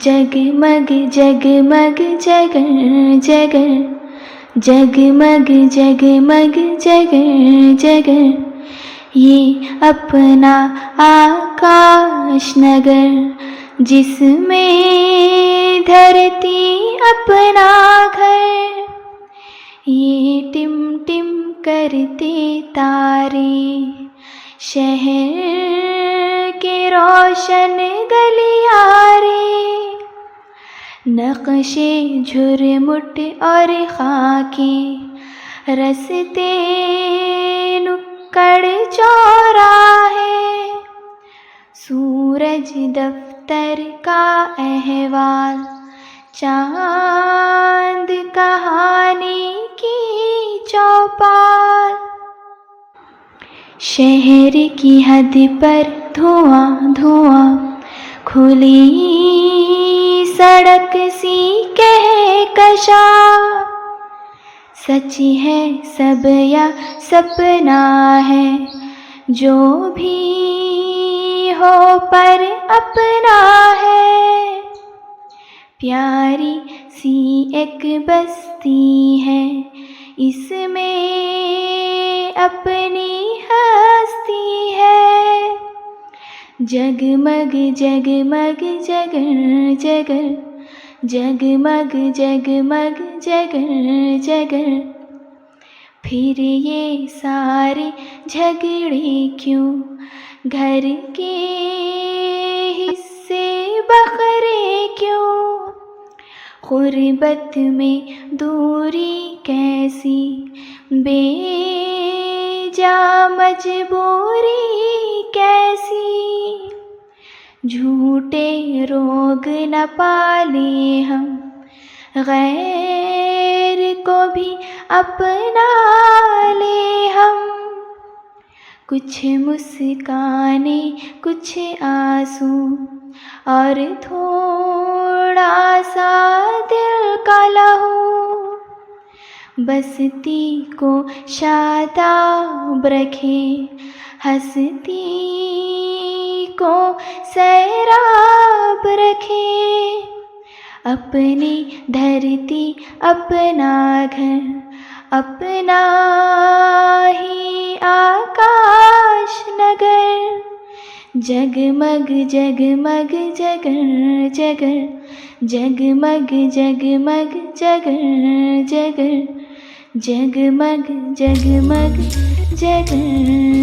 जगमग जगमग जगर जगर, जगमग जगमग जगर जगर, ये अपना आकाश नगर, जिसमें धरती अपना घर। ये टिम टिम करते तारे, शहर के रोशन गलियारे, नक्शे झुरमुट और खाके, रस्ते नुक्कड़ चौराहे, सूरज दफ्तर का अहवाल, चांद कहानी की चौपाल। शहर की हद पर धुआं धुआं, खुली सड़क सी कहकशा, सच है सब या सपना है, जो भी हो पर अपना है। प्यारी सी एक बस्ती है, इसमें अपनी हस्ती है, जगमग जगमग जगर जगर, जगमग जगमग जगर जगर। फिर ये सारे झगड़े क्यों, घर के हिस्से बखरे क्यों, गुर्बत में दूरी कैसी, बेजा मजबूरी कैसी, झूठे रोग न पाले हम, गैर को भी अपना ले हम। कुछ मुस्काने कुछ आंसू, और थोड़ा सा दिल का लहू, बस्ती को शादाब रखे, हंसती को सैराब रखे, अपनी धरती अपना घर, अपना ही आकाश नगर, जगमग जगमग जगर जगर, जगमग जगमग जगर जगर, जगमग जगमग जगर